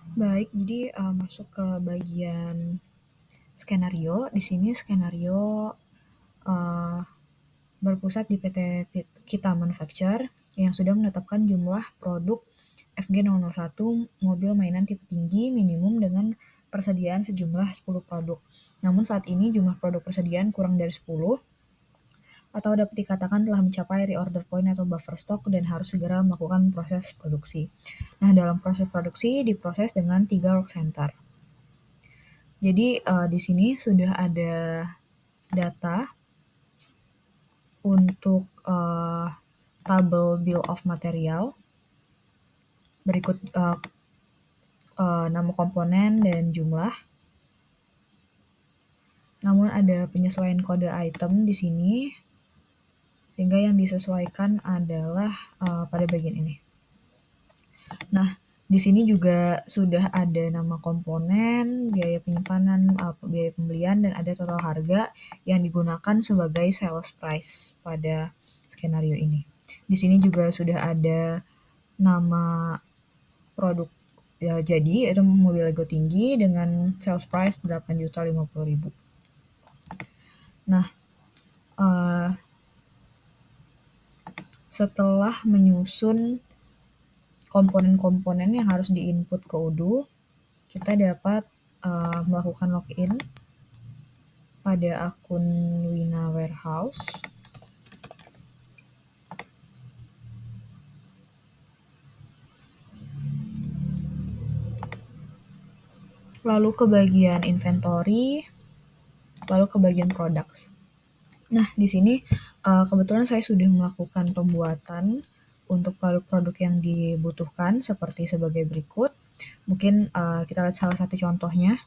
Baik, jadi masuk ke bagian skenario. Di sini skenario berpusat di PT Kita Manufacture yang sudah menetapkan jumlah produk FG001 mobil mainan tipe tinggi minimum dengan persediaan sejumlah 10 produk. Namun saat ini jumlah produk persediaan kurang dari 10 atau dapat dikatakan telah mencapai reorder point atau buffer stock dan harus segera melakukan proses produksi. Nah, dalam proses produksi diproses dengan 3 work center. Jadi di sini sudah ada data untuk tabel bill of material, berikut nama komponen dan jumlah. Namun ada penyesuaian kode item di sini, sehingga yang disesuaikan adalah pada bagian ini. Nah, di sini juga sudah ada nama komponen, biaya penyimpanan, biaya pembelian, dan ada total harga yang digunakan sebagai sales price pada skenario ini. Di sini juga sudah ada nama produk jadi, yaitu mobil Lego tinggi dengan sales price 8.050.000. Nah, setelah menyusun komponen-komponen yang harus di-input ke Odoo, kita dapat melakukan login pada akun Wina Warehouse. Lalu ke bagian inventory, lalu ke bagian products. Nah, di sini kebetulan saya sudah melakukan pembuatan untuk produk-produk yang dibutuhkan seperti sebagai berikut. Mungkin kita lihat salah satu contohnya.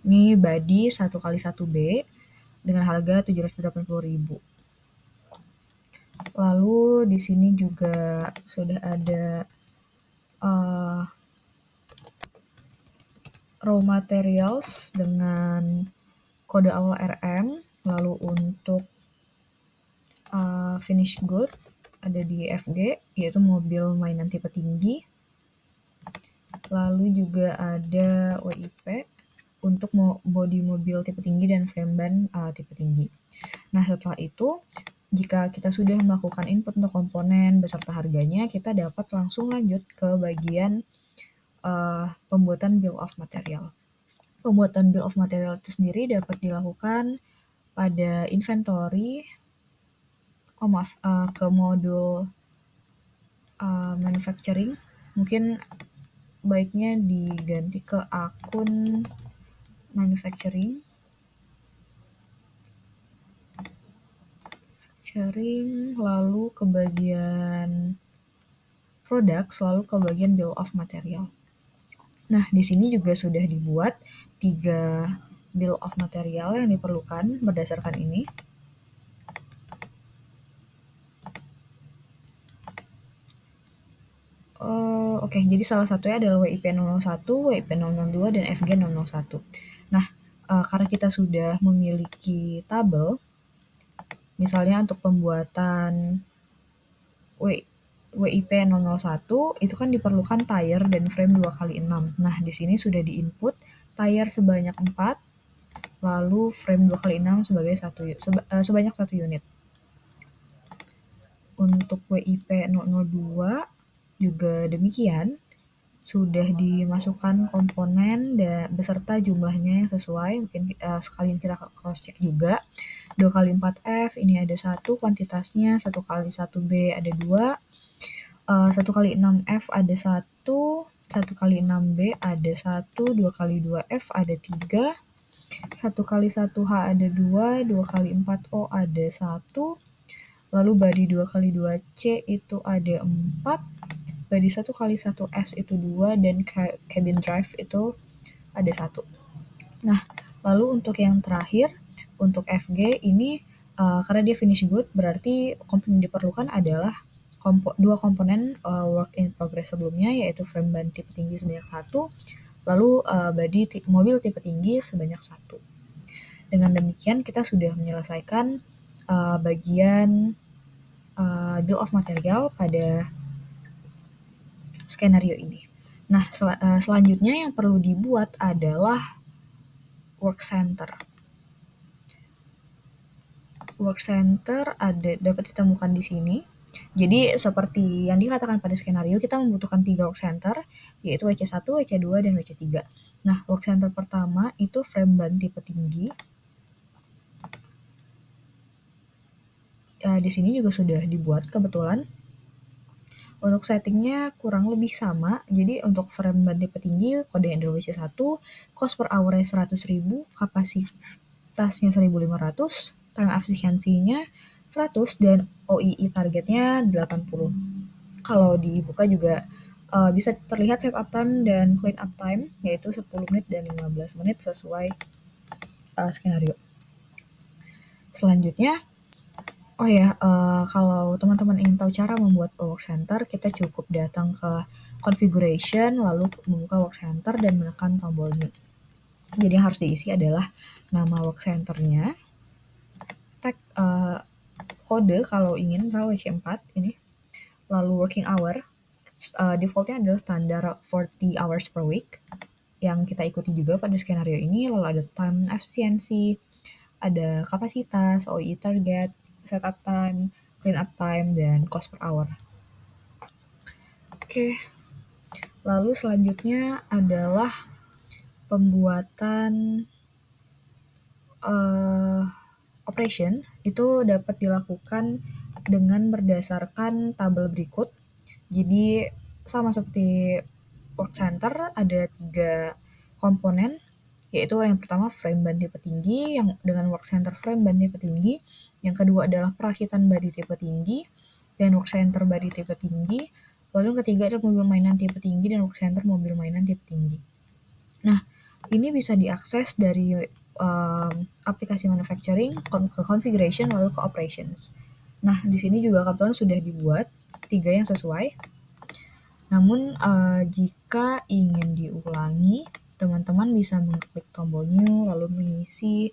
Ini body 1x1B dengan harga 780.000. Lalu di sini juga sudah ada raw materials dengan kode awal RM. Lalu untuk finish good ada di FG, yaitu mobil mainan tipe tinggi. Lalu juga ada WIP untuk bodi mobil tipe tinggi dan frame ban tipe tinggi. Nah, setelah itu, jika kita sudah melakukan input untuk komponen beserta harganya, kita dapat langsung lanjut ke bagian pembuatan bill of material. Pembuatan bill of material itu sendiri dapat dilakukan pada inventory, ke modul manufacturing. Mungkin baiknya diganti ke akun manufacturing, lalu ke bagian product, lalu ke bagian bill of material. Nah, di sini juga sudah dibuat 3 bill of material yang diperlukan berdasarkan ini. Oke, jadi salah satunya adalah WIP 001, WIP 002, dan FG 001. Nah, karena kita sudah memiliki tabel, misalnya untuk pembuatan WIP 001 itu kan diperlukan tire dan frame 2x6. Nah, di sini sudah di-input tire sebanyak 4, lalu frame 2x6 sebanyak 1 unit. Untuk WIP 002 juga demikian, sudah dimasukkan komponen beserta jumlahnya yang sesuai. Mungkin sekalian kita cross check juga. 2x4F ini ada 1 kuantitasnya, 1x1B ada 2, 1x6F ada 1, 1x6B ada 1, 2x2F ada 3, 1x1H ada 2, 2x4O ada 1, lalu body 2x2C itu ada 4, body 1x1S itu 2, dan cabin drive itu ada 1. Nah, lalu untuk yang terakhir, untuk FG ini karena dia finish good, berarti komponen yang diperlukan adalah 2 komponen work in progress sebelumnya, yaitu frame ban tipe tinggi sebanyak 1, lalu body mobil tipe tinggi sebanyak 1. Dengan demikian kita sudah menyelesaikan bagian bill of material pada skenario ini. Nah, selanjutnya yang perlu dibuat adalah work center. Work center dapat ditemukan di sini. Jadi seperti yang dikatakan pada skenario, kita membutuhkan 3 work center, yaitu WC1, WC2, dan WC3. Nah, work center pertama itu frame ban tipe tinggi. Di sini juga sudah dibuat kebetulan. Untuk settingnya kurang lebih sama, jadi untuk frame ban tipe tinggi, kodenya adalah WC1, cost per hour-nya 100.000, kapasitasnya 1.500, time efisiensinya 100, dan OII targetnya 80. Kalau dibuka juga bisa terlihat setup time dan clean up time, yaitu 10 menit dan 15 menit sesuai skenario. Selanjutnya, kalau teman-teman ingin tahu cara membuat work center, kita cukup datang ke configuration, lalu membuka work center dan menekan tombol new. Jadi yang harus diisi adalah nama work centernya, tag kode kalau ingin, misalnya WC4 ini, lalu working hour, defaultnya adalah standar 40 hours per week, yang kita ikuti juga pada skenario ini, lalu ada time efficiency, ada kapasitas, OII target, setup time, clean up time, dan cost per hour. Oke. Lalu selanjutnya adalah pembuatan operation. Itu dapat dilakukan dengan berdasarkan tabel berikut. Jadi sama seperti work center, ada 3 komponen, yaitu yang pertama frame ban tipe tinggi, yang dengan work center frame ban tipe tinggi. Yang kedua adalah perakitan body tipe tinggi, dan work center body tipe tinggi. Lalu yang ketiga adalah mobil mainan tipe tinggi, dan work center mobil mainan tipe tinggi. Nah, ini bisa diakses dari aplikasi manufacturing, ke configuration, lalu ke operations. Nah, di sini juga kebetulan sudah dibuat 3 yang sesuai. Namun, jika ingin diulangi, teman-teman bisa mengklik tombol new, lalu mengisi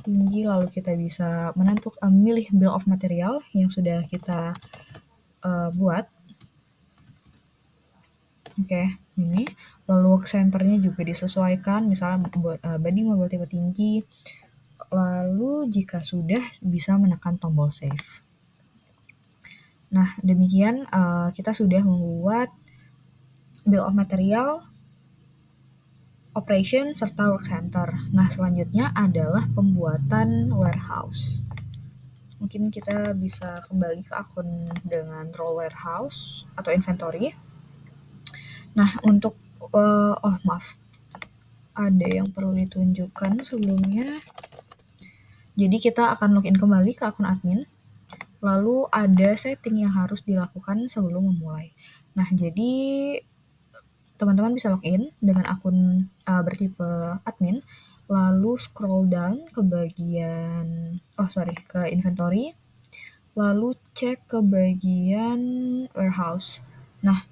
tinggi, lalu kita bisa memilih bill of material yang sudah kita buat. Oke, ini. Lalu work centernya juga disesuaikan, misalnya body mobil tipe tinggi. Lalu jika sudah, bisa menekan tombol save. Nah, demikian kita sudah membuat bill of material, operation, serta work center. Nah, selanjutnya adalah pembuatan warehouse. Mungkin kita bisa kembali ke akun dengan role warehouse atau inventory. Nah, untuk ada yang perlu ditunjukkan sebelumnya. Jadi kita akan login kembali ke akun admin. Lalu ada setting yang harus dilakukan sebelum memulai. Nah, jadi teman-teman bisa login dengan akun bertipe admin, lalu scroll down ke ke inventory, lalu cek ke bagian warehouse. Nah,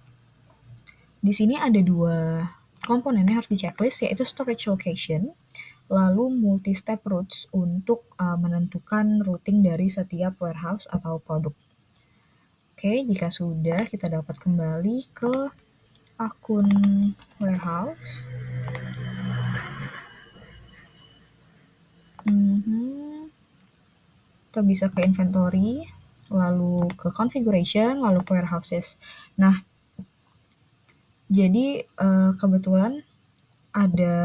di sini ada 2 komponen yang harus di-checklist, yaitu storage location, lalu multi-step routes untuk menentukan routing dari setiap warehouse atau produk. Oke, jika sudah, kita dapat kembali ke akun warehouse. Kita bisa ke inventory, lalu ke configuration, lalu ke warehouses. Nah, jadi kebetulan ada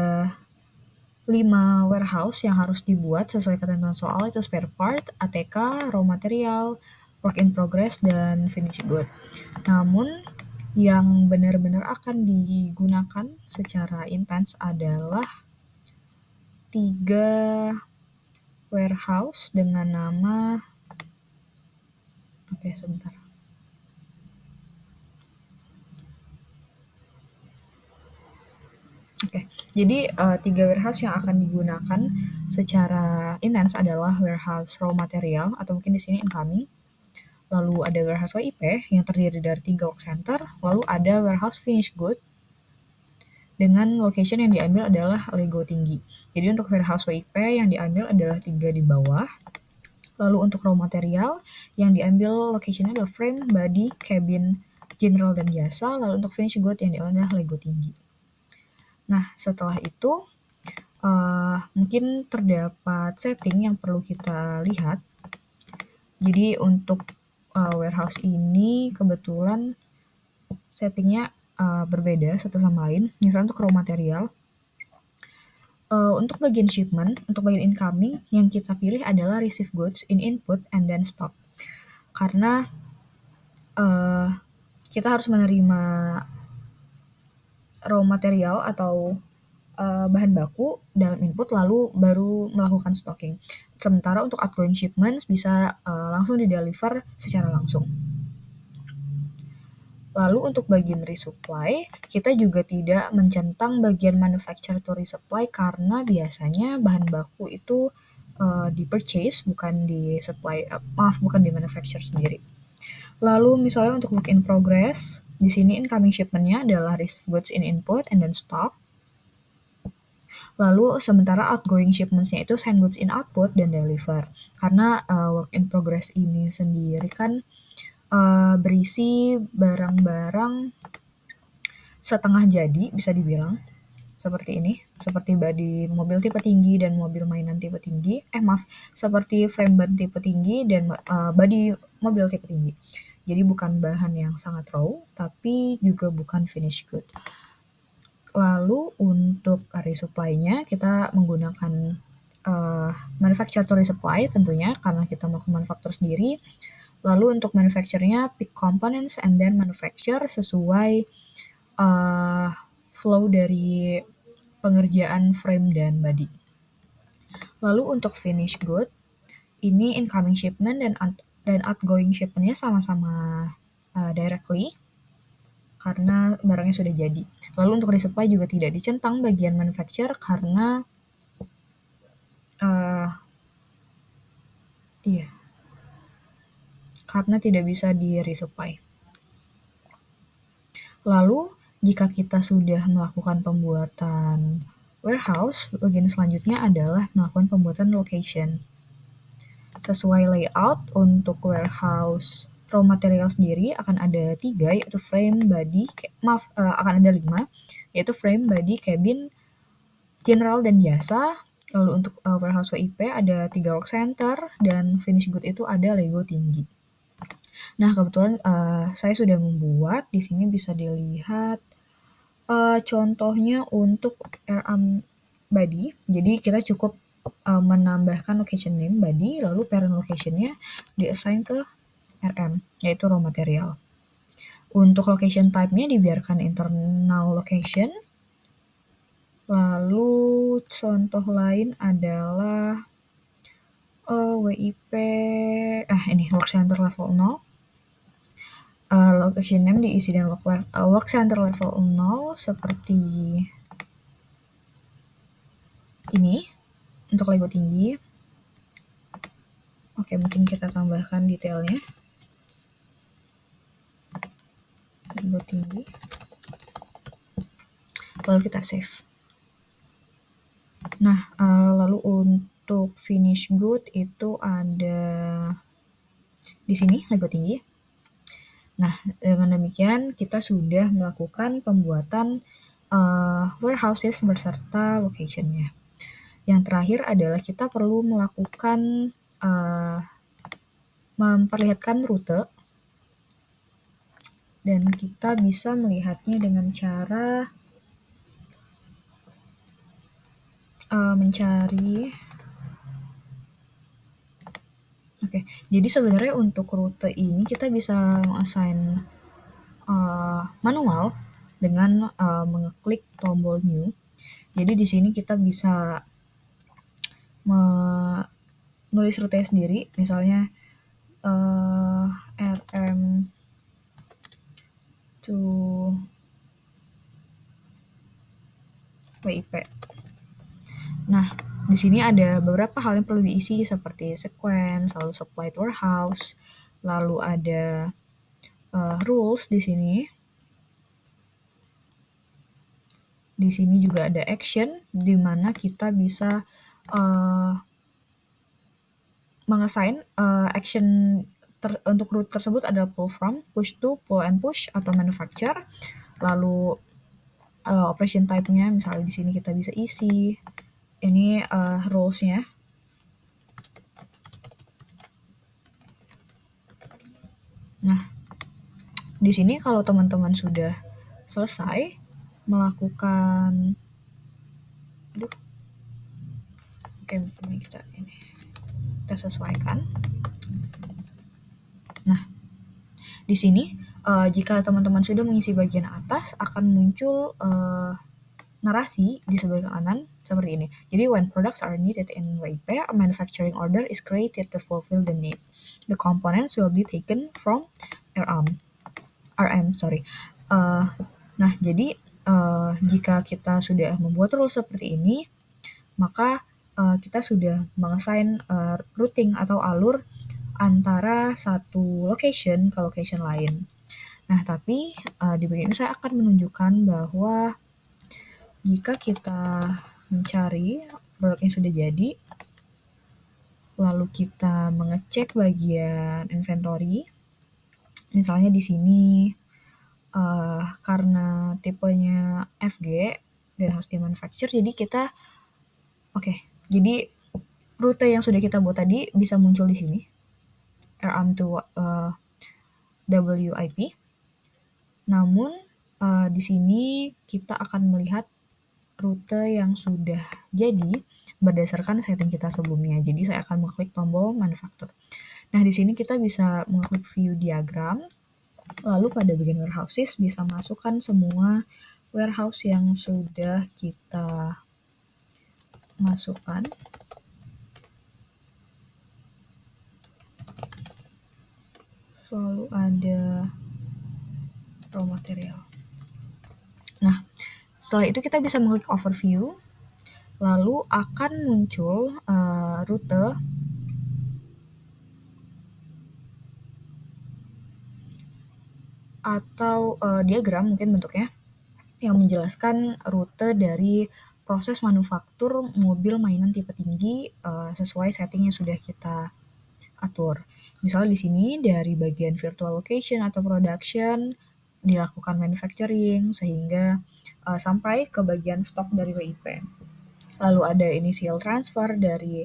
5 warehouse yang harus dibuat sesuai ketentuan soal, itu spare part, ATK, raw material, work in progress, dan finished good. Namun, yang benar-benar akan digunakan secara intens adalah 3 warehouse dengan nama sebentar. Jadi 3 warehouse yang akan digunakan secara intens adalah warehouse raw material atau mungkin di sini incoming. Lalu ada warehouse WIP yang terdiri dari 3 work center, lalu ada warehouse finished good dengan location yang diambil adalah Lego tinggi. Jadi untuk warehouse WIP yang diambil adalah 3 di bawah. Lalu untuk raw material yang diambil location-nya adalah frame, body, cabin, general, dan jasa. Lalu untuk finish good yang diambil adalah Lego tinggi. Nah, setelah itu mungkin terdapat setting yang perlu kita lihat. Jadi untuk warehouse ini kebetulan settingnya berbeda satu sama lain. Misalnya untuk raw material, untuk bagian shipment, untuk bagian incoming, yang kita pilih adalah receive goods in input and then stock. Karena kita harus menerima raw material atau bahan baku dalam input lalu baru melakukan stocking. Sementara untuk outgoing shipments bisa langsung di-deliver secara langsung. Lalu untuk bagian resupply, kita juga tidak mencentang bagian manufacture to resupply karena biasanya bahan baku itu di-purchase, bukan di-supply, bukan di-manufacture sendiri. Lalu misalnya untuk work in progress, di sini incoming shipment-nya adalah receive goods in input and then stock. Lalu sementara outgoing shipments-nya itu send goods in output dan deliver. Karena work in progress ini sendiri kan berisi barang-barang setengah jadi, bisa dibilang seperti ini, seperti bodi mobil tipe tinggi dan mobil mainan tipe tinggi, seperti frame ban tipe tinggi dan bodi mobil tipe tinggi. Jadi bukan bahan yang sangat raw, tapi juga bukan finished good. Lalu untuk resupply-nya kita menggunakan manufacture to resupply tentunya karena kita melakukan manufaktur sendiri. Lalu untuk manufacture-nya pick components and then manufacture sesuai flow dari pengerjaan frame dan body. Lalu untuk finish good, ini incoming shipment dan outgoing shipment-nya sama-sama directly karena barangnya sudah jadi. Lalu untuk resupply juga tidak dicentang bagian manufacture karena karena tidak bisa di-resupply. Lalu, jika kita sudah melakukan pembuatan warehouse, bagian selanjutnya adalah melakukan pembuatan location. Sesuai layout untuk warehouse raw material sendiri akan ada 3, yaitu frame, body, akan ada 5, yaitu frame, body, cabin, general, dan jasa. Lalu untuk warehouse WIP ada 3 work center, dan finish good itu ada Lego tinggi. Nah, kebetulan saya sudah membuat, di sini bisa dilihat contohnya untuk RM body. Jadi kita cukup menambahkan location name body, lalu parent location-nya di-assign ke RM, yaitu raw material. Untuk location type-nya dibiarkan internal location. Lalu contoh lain adalah WIP, ini work center level 0. Location name diisi dengan work center level 0 seperti ini untuk Lego tinggi. Oke, mungkin kita tambahkan detailnya. Lego tinggi. Lalu kita save. Nah, lalu untuk finish good itu ada di sini Lego tinggi. Nah, dengan demikian kita sudah melakukan pembuatan warehouses beserta location-nya. Yang terakhir adalah kita perlu melakukan memperlihatkan rute, dan kita bisa melihatnya dengan cara mencari. Oke, jadi sebenarnya untuk rute ini kita bisa assign manual dengan mengeklik tombol new. Jadi di sini kita bisa menulis rute sendiri, misalnya RM to WIP. Nah, di sini ada beberapa hal yang perlu diisi seperti sequence, lalu supplied warehouse, lalu ada rules di sini. Di sini juga ada action, di mana kita bisa mengassign action untuk route tersebut adalah pull from, push to, pull and push, atau manufacture. Lalu operation type-nya, misalnya di sini kita bisa isi ini rules-nya. Nah, di sini kalau teman-teman sudah selesai melakukan, oke, ini kita sesuaikan. Nah, di sini jika teman-teman sudah mengisi bagian atas, akan muncul narasi di sebelah kanan seperti ini. Jadi when products are needed in WIP, a manufacturing order is created to fulfill the need. The components will be taken from RM. Nah, jadi jika kita sudah membuat rule seperti ini, maka kita sudah mengassign routing atau alur antara satu location ke location lain. Nah, tapi di bagian ini saya akan menunjukkan bahwa jika kita mencari produk yang sudah jadi, lalu kita mengecek bagian inventory, misalnya di sini karena tipenya FG dan harus di manufacture, jadi kita jadi rute yang sudah kita buat tadi bisa muncul di sini, RM to WIP. Namun di sini kita akan melihat rute yang sudah jadi berdasarkan setting kita sebelumnya. Jadi saya akan mengklik tombol manufacture. Nah, di sini kita bisa mengklik view diagram. Lalu pada bagian warehouses bisa masukkan semua warehouse yang sudah kita masukkan. Selalu ada raw material. Nah, setelah itu kita bisa mengklik overview, lalu akan muncul rute atau diagram mungkin bentuknya, yang menjelaskan rute dari proses manufaktur mobil mainan tipe tinggi sesuai setting yang sudah kita atur. Misalnya di sini dari bagian virtual location atau production dilakukan manufacturing sehingga sampai ke bagian stok dari WIP. Lalu ada initial transfer dari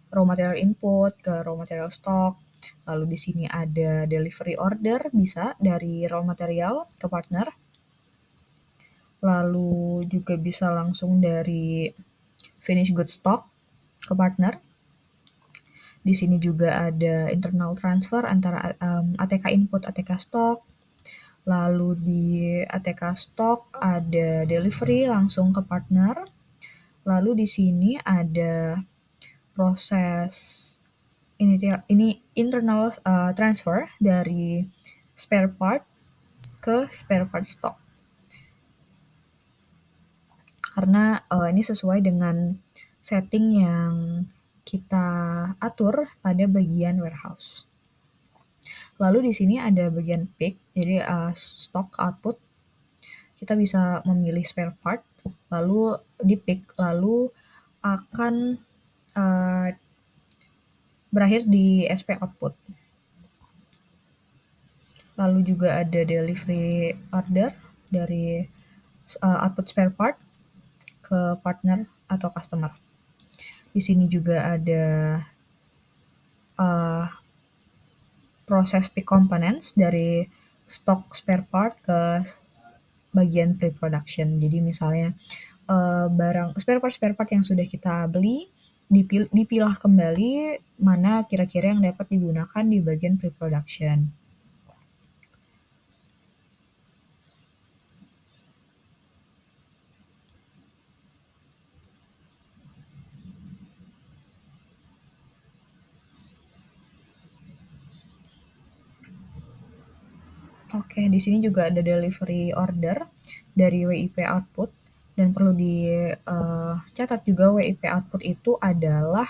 raw material input ke raw material stock. Lalu di sini ada delivery order, bisa dari raw material ke partner. Lalu juga bisa langsung dari finished goods stock ke partner. Di sini juga ada internal transfer antara ATK input, ATK stock. Lalu di ATK stock ada delivery langsung ke partner. Lalu di sini ada proses ini internal transfer dari spare part ke spare part stock. Karena ini sesuai dengan setting yang kita atur pada bagian warehouse. Lalu di sini ada bagian pick, jadi stock output. Kita bisa memilih spare part, lalu di pick, lalu akan berakhir di SP output. Lalu juga ada delivery order dari output spare part ke partner atau customer. Di sini juga ada proses pick components dari stock spare part ke bagian pre-production. Jadi misalnya barang spare part yang sudah kita beli dipilah kembali mana kira-kira yang dapat digunakan di bagian pre-production. Oke, di sini juga ada delivery order dari WIP output, dan perlu dicatat juga WIP output itu adalah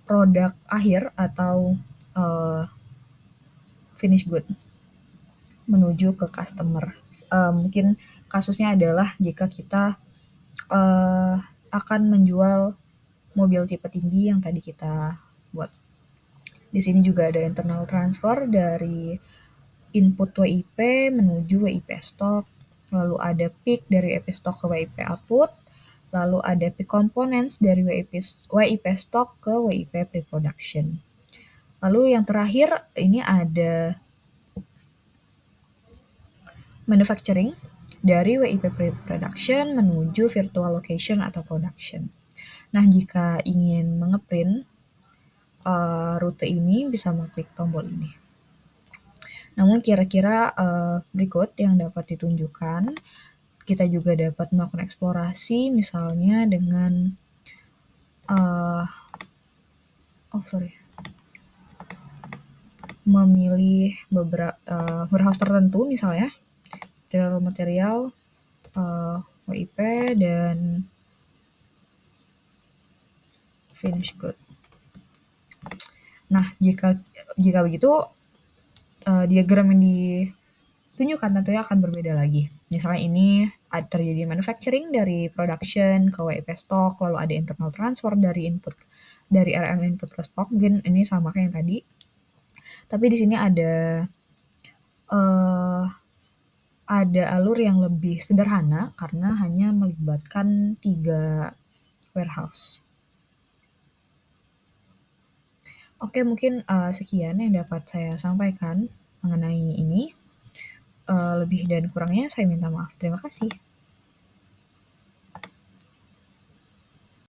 produk akhir atau finished good menuju ke customer. Mungkin kasusnya adalah jika kita akan menjual mobil tipe tinggi yang tadi kita buat. Di sini juga ada internal transfer dari input WIP menuju WIP stock, lalu ada peak dari WIP stock ke WIP output, lalu ada peak components dari WIP stock ke WIP pre-production. Lalu yang terakhir ini ada manufacturing dari WIP pre-production menuju virtual location atau production. Nah, jika ingin mengeprint rute ini bisa mengklik tombol ini. Namun kira-kira berikut yang dapat ditunjukkan, kita juga dapat melakukan eksplorasi misalnya dengan memilih beberapa warehouse tertentu misalnya general material, WIP, dan finish good. Nah, jika begitu diagram yang ditunjukkan tentunya akan berbeda lagi. Misalnya ini terjadi manufacturing dari production ke WIP stock, lalu ada internal transfer dari RM input ke stock. Mungkin ini sama kayak yang tadi. Tapi di sini ada alur yang lebih sederhana karena hanya melibatkan 3 warehouse. Oke, mungkin sekian yang dapat saya sampaikan mengenai ini. Lebih dan kurangnya saya minta maaf. Terima kasih.